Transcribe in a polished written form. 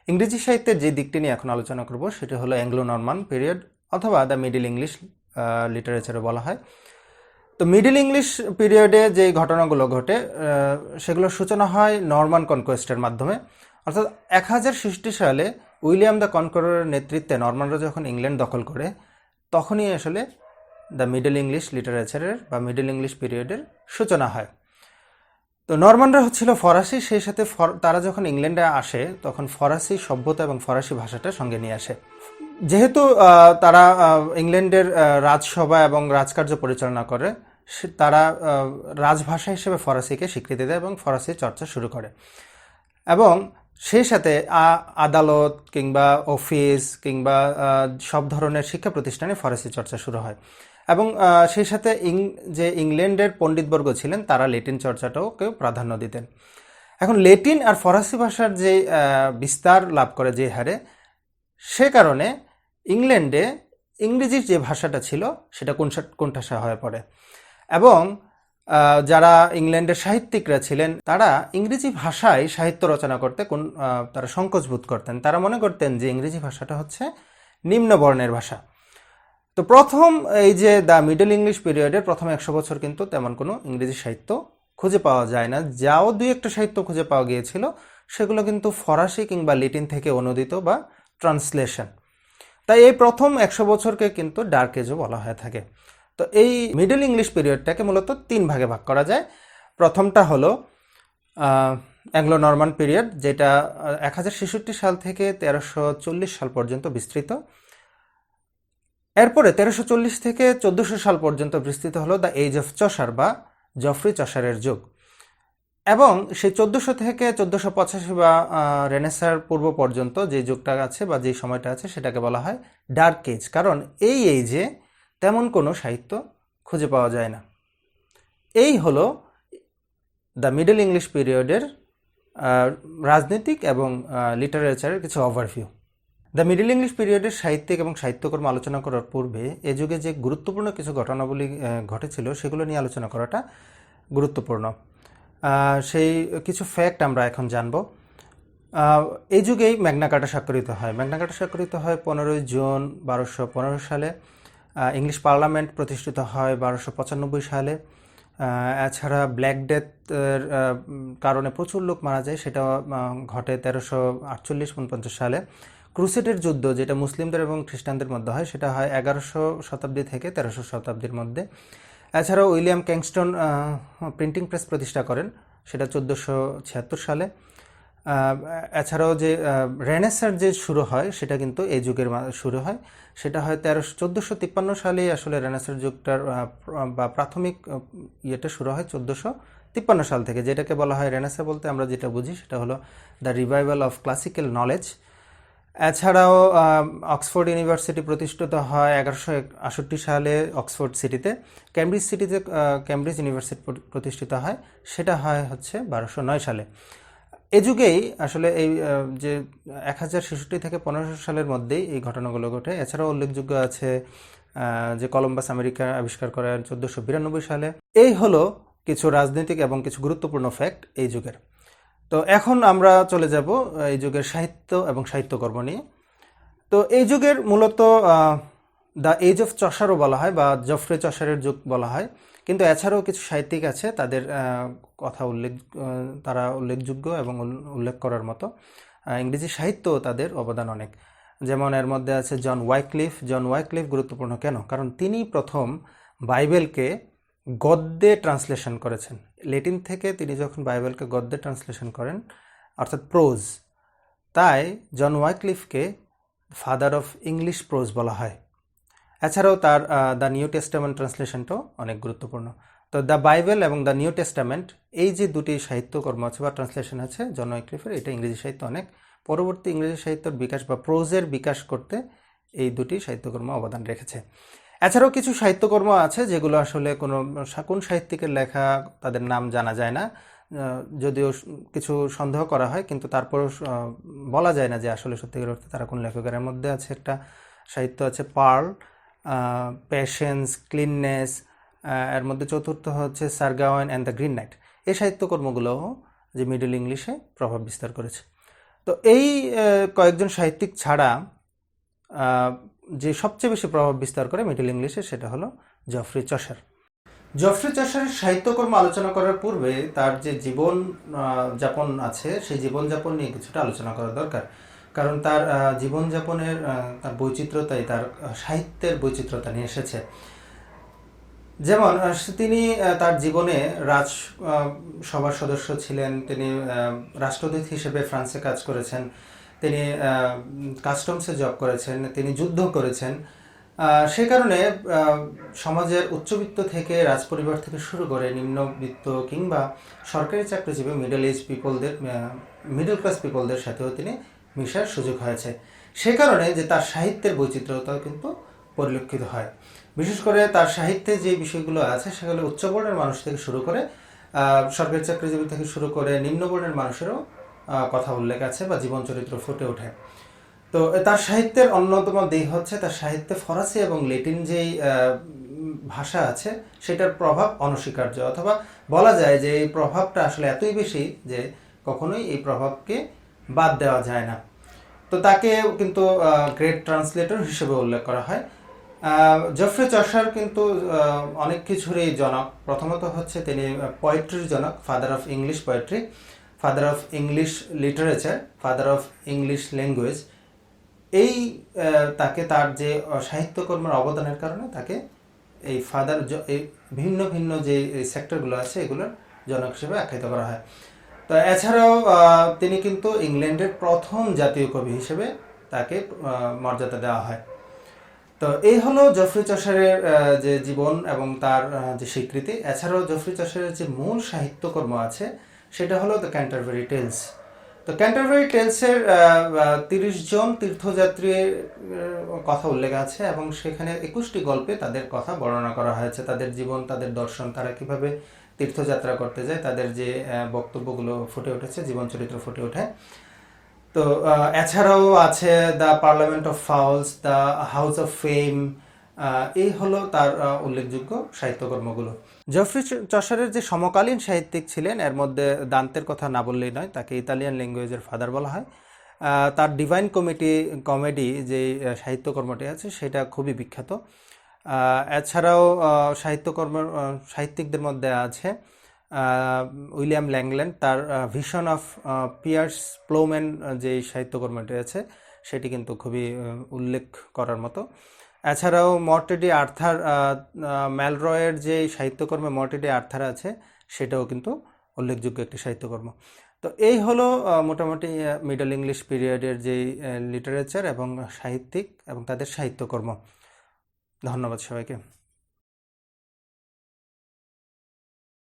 ইংরেজি সাহিত্যের যে দিকটি নিয়ে এখন আলোচনা করব সেটি হলো অ্যাংলো নরমান পিরিয়ড অথবা দ্য মিডল ইংলিশ লিটারেচারে বলা হয়। তো মিডল ইংলিশ পিরিয়ডে যে ঘটনাগুলো ঘটে সেগুলোর সূচনা হয় নরমান কনকোয়েস্টের মাধ্যমে, অর্থাৎ 1066 সালে উইলিয়াম দ্য কনকোরারের নেতৃত্বে নরমানরা যখন ইংল্যান্ড দখল করে তখনই আসলে দ্য মিডল ইংলিশ লিটারেচারের বা মিডল ইংলিশ পিরিয়ডের সূচনা হয়। তো নরমানরা হচ্ছিল ফরাসি, সেই সাথে তারা যখন ইংল্যান্ডে আসে তখন ফরাসি সভ্যতা এবং ফরাসি ভাষাটা সঙ্গে নিয়ে আসে। যেহেতু তারা ইংল্যান্ডের রাজসভা এবং রাজকার্য পরিচালনা করে, তারা রাজভাষা হিসেবে ফরাসিকে স্বীকৃতি দেয় এবং ফরাসি চর্চা শুরু করে। এবং সেই সাথে আদালত কিংবা অফিস কিংবা সব ধরনের শিক্ষা প্রতিষ্ঠানে ফরাসি চর্চা শুরু হয়। এবং সেই সাথে যে ইংল্যান্ডের পণ্ডিতবর্গ ছিলেন তারা ল্যাটিন চর্চাটাকেও প্রাধান্য দিতেন। এখন ল্যাটিন আর ফরাসি ভাষার যে বিস্তার লাভ করে যে হারে, সে কারণে ইংল্যান্ডে ইংরেজির যে ভাষাটা ছিল সেটা কোণঠাসা হয়ে পড়ে। এবং যারা ইংল্যান্ডের সাহিত্যিকরা ছিলেন তারা ইংরেজি ভাষায় সাহিত্য রচনা করতে তারা সংকোচ বোধ করতেন। তারা মনে করতেন যে ইংরেজি ভাষাটা হচ্ছে নিম্নবর্ণের ভাষা। তো প্রথম এই যে দ্য মিডল ইংলিশ পিরিয়ডের প্রথম 100 বছর কিন্তু তেমন কোনো ইংরেজি সাহিত্য খুঁজে পাওয়া যায় না। যাও দুই একটা সাহিত্য খুঁজে পাওয়া গিয়েছিল সেগুলো কিন্তু ফরাসি কিংবা ল্যাটিন থেকে অনুদিত বা ট্রান্সলেশন। তাই এই প্রথম 100 বছরকে কিন্তু ডার্ক এজও বলা হয়ে থাকে। তো এই মিডল ইংলিশ পিরিয়ডটাকে মূলত 3 ভাগে ভাগ করা যায়। প্রথমটা হলো অ্যাংলো নরমান পিরিয়ড, যেটা 1066 সাল থেকে 1340 সাল পর্যন্ত বিস্তৃত। এরপরে 1340 থেকে 1400 সাল পর্যন্ত বিস্তৃত হলো দ্য এজ অফ চসার বা জফরি চসারের যুগ। এবং সেই 1400 থেকে 1485 বা রেনেসার পূর্ব পর্যন্ত যে যুগটা আছে বা যে সময়টা আছে সেটাকে বলা হয় ডার্ক এজ, কারণ এই এজে তেমন কোনো সাহিত্য খুঁজে পাওয়া যায় না। এই হলো দ্য মিডল ইংলিশ পিরিয়ডের রাজনৈতিক এবং লিটারেচারের কিছু ওভারভিউ। দ্য মিডল ইংলিশ পিরিয়ডের সাহিত্যিক এবং সাহিত্যকর্ম আলোচনা করার পূর্বে এ যুগে যে গুরুত্বপূর্ণ কিছু ঘটনাবলী ঘটেছিল সেগুলো নিয়ে আলোচনা করাটা গুরুত্বপূর্ণ। সেই কিছু ফ্যাক্ট আমরা এখন জানব। এই যুগেই ম্যাগনা কার্টা স্বাক্ষরিত হয়। ম্যাগনা কার্টা স্বাক্ষরিত হয় 15 জুন 1215 সালে। ইংলিশ পার্লামেন্ট প্রতিষ্ঠিত হয় 1295 সালে। এছাড়া ব্ল্যাক ডেথের কারণে প্রচুর লোক মারা যায়, সেটা ঘটে 1348-49 সালে। ক্রুসেডের যুদ্ধ, যেটা মুসলিমদের এবং খ্রিস্টানদের মধ্যে হয়, সেটা হয় 1100 শতাব্দী থেকে 1300 শতাব্দীর মধ্যে। এছাড়াও উইলিয়াম ক্যাংস্টন প্রিন্টিং প্রেস প্রতিষ্ঠা করেন, সেটা 1476 সালে। এছাড়াও যে রেনেসার যে শুরু হয় সেটা কিন্তু এই যুগের শুরু হয়, সেটা হয় 1453 সালেই আসলে রেনেসার যুগটার বা প্রাথমিক ইয়েটা শুরু হয় 1453 সাল থেকে, যেটাকে বলা হয় রেনেসা বলতে আমরা যেটা বুঝি সেটা হলো the revival of classical knowledge. এছাড়াও অক্সফোর্ড ইউনিভার্সিটি প্রতিষ্ঠিত হয় 1168 সালে অক্সফোর্ড সিটিতে। ক্যামব্রিজ ইউনিভার্সিটি প্রতিষ্ঠিত হয়, সেটা হয় হচ্ছে 1209 সালে। এ যুগেই আসলে এই যে 1066 থেকে 1500 সালের মধ্যেই এই ঘটনাগুলো ঘটে। এছাড়াও উল্লেখযোগ্য আছে যে কলম্বাস আমেরিকা আবিষ্কার করেন 1492 সালে। এই হলো কিছু রাজনৈতিক এবং কিছু গুরুত্বপূর্ণ ফ্যাক্ট এই যুগের। তো এখন আমরা চলে যাব এই যুগের সাহিত্য এবং সাহিত্যকর্ম নিয়ে। তো এই যুগের মূলত দ্য এজ অফ চসারও বলা হয় বা জফরি চসারের যুগ বলা হয়, কিন্তু এছাড়াও কিছু সাহিত্যিক আছে তাদের কথা তারা উল্লেখযোগ্য এবং উল্লেখ করার মতো। ইংরেজি সাহিত্য তাদের অবদান অনেক, যেমন এর মধ্যে আছে জন ওয়াইক্লিফ। জন ওয়াইক্লিফ গুরুত্বপূর্ণ কেন? কারণ তিনি প্রথম বাইবেলকে গদ্যে ট্রান্সলেশন করেছেন। ল্যাটিন থেকে তিনি যখন বাইবেলকে গদ্যে ট্রান্সলেশন করেন, অর্থাৎ প্রোজ, তাই জন ওয়াইক্লিফকে ফাদার অফ ইংলিশ প্রোজ বলা হয়। এছাড়াও তার দ্য নিউ টেস্টামেন্ট ট্রান্সলেশনটাও অনেক গুরুত্বপূর্ণ। তো দ্য বাইবেল এবং দ্য নিউ টেস্টামেন্ট, এই যে দুটি সাহিত্যকর্ম আছে বা ট্রান্সলেশন আছে জন ওয়াইক্লিফের, এটা ইংরেজি সাহিত্য অনেক পরবর্তী ইংরেজি সাহিত্যের বিকাশ বা প্রোজের বিকাশ করতে এই দুটি সাহিত্যকর্ম অবদান রেখেছে। এছাড়াও কিছু সাহিত্যকর্ম আছে যেগুলো আসলে কোন সাহিত্যিকের লেখা তাদের নাম জানা যায় না, যদিও কিছু সন্দেহ করা হয়, কিন্তু তারপরও বলা যায় না যে আসলে সত্যিকার অর্থে তারা কোন লেখকের। এর মধ্যে আছে একটা সাহিত্য আছে পার্ল, প্যাশেন্স, ক্লিননেস, এর মধ্যে চতুর্থ হচ্ছে সার গাওয়েন অ্যান্ড দ্য গ্রিন নাইট। এই সাহিত্যকর্মগুলোও যে মিডল ইংলিশে প্রভাব বিস্তার করেছে। তো এই কয়েকজন সাহিত্যিক ছাড়া যে সবচেয়ে বেশি প্রভাব বিস্তার করে মিডল ইংলিশে সেটা হলো জফরি চসার। জফরি চসারের সাহিত্যকর্ম আলোচনা করার পূর্বে তার যে জীবন যাপন আছে সেই জীবনযাপন নিয়ে কিছুটা আলোচনা করা দরকার, কারণ তার জীবনযাপনের তার বৈচিত্র্যতাই তার সাহিত্যের বৈচিত্র্যতা নিয়ে এসেছে। যেমন তিনি তার জীবনে রাজসভার সদস্য ছিলেন, তিনি রাষ্ট্রদূত হিসেবে ফ্রান্সে কাজ করেছেন, তিনি কাস্টমসে জব করেছেন, তিনি যুদ্ধ করেছেন। সে কারণে সমাজের উচ্চবিত্ত থেকে রাজপরিবার থেকে শুরু করে নিম্নবিত্ত কিংবা সরকারি চাকরিজীবী মিডল ক্লাস পিপলদের সাথেও তিনি মিশার সুযোগ হয়েছে। সে কারণে যে তার সাহিত্যের বৈচিত্র্যতাও কিন্তু পরিলক্ষিত হয়। বিশেষ করে তার সাহিত্যে যে বিষয়গুলো আছে সেগুলো উচ্চবর্ণের মানুষ থেকে শুরু করে সরকারি চাকরিজীবী থেকে শুরু করে নিম্নবর্ণের মানুষেরও কথা উল্লেখ আছে বা জীবন চরিত্র ফুটে ওঠে। তো তার সাহিত্যের অন্যতম দিক হচ্ছে তার সাহিত্যে ফরাসি এবং ল্যাটিন যেই ভাষা আছে সেটার প্রভাব অনস্বীকার্য, অথবা বলা যায় যে এই প্রভাবটা আসলে এতই বেশি যে কখনোই এই প্রভাবকে বাদ দেওয়া যায় না। তো তাকে কিন্তু গ্রেট ট্রান্সলেটর হিসেবে উল্লেখ করা হয়। জফরি চসার কিন্তু অনেক কিছুরই জনক। প্রথমত হচ্ছে তিনি পোয়েট্রির জনক, father of English poetry, father of English literature, father of English language. এই তাকে তার যে সাহিত্যকর্মের অবদানের কারণে তাকে এই এই ভিন্ন ভিন্ন যে সেক্টরগুলো আছে এগুলোর জনক হিসেবে আখ্যায়িত করা হয়। তো এছাড়াও তিনি কিন্তু ইংল্যান্ডের প্রথম জাতীয় কবি হিসেবে তাকে মর্যাদা দেওয়া হয়। তো এই হলো জফরি চসারের যে জীবন এবং তার যে স্বীকৃতি। এছাড়াও জফরি চসারের যে মূল সাহিত্যকর্ম আছে সেটা হলো দ্য ক্যান্টারবারি টেলস। তো ক্যান্টারবারি টেলসের 30 জন তীর্থযাত্রীর কথা উল্লেখ আছে এবং সেখানে 21টি গল্পে তাদের কথা বর্ণনা করা হয়েছে, তাদের জীবন, তাদের দর্শন, তারা কিভাবে তীর্থযাত্রা করতে যায়, তাদের যে বক্তব্যগুলো ফুটে উঠেছে, জীবন চরিত্র ফুটে ওঠে। তো এছাড়াও আছে the Parliament of Fowls, the House of Fame. এই হলো তার উল্লেখযোগ্য সাহিত্যকর্মগুলো। জফরি চসারের যে সমকালীন সাহিত্যিক ছিলেন এর মধ্যে দান্তের কথা না বললেই নয়, তাকে ইতালিয়ান ল্যাঙ্গুয়েজের ফাদার বলা হয়। তার ডিভাইন কমেডি যে সাহিত্যকর্মটি আছে সেটা খুবই বিখ্যাত। এছাড়াও সাহিত্যিকদের মধ্যে আছে উইলিয়াম ল্যাংল্যান্ড, তার ভিশন অফ পিয়ার্স প্লোম্যান যে সাহিত্যকর্মটি আছে সেটি কিন্তু খুবই উল্লেখ করার মতো। এছাড়াও মর্টেডি আর্থার, ম্যালরয়ের যে সাহিত্যকর্মে মর্টেডি আর্থার আছে সেটাও কিন্তু উল্লেখযোগ্য একটি সাহিত্যকর্ম। তো এই হলো মোটামুটি মিডল ইংলিশ পিরিয়ডের যে লিটারেচার এবং সাহিত্যিক এবং তাদের সাহিত্যকর্ম। ধন্যবাদ সবাইকে।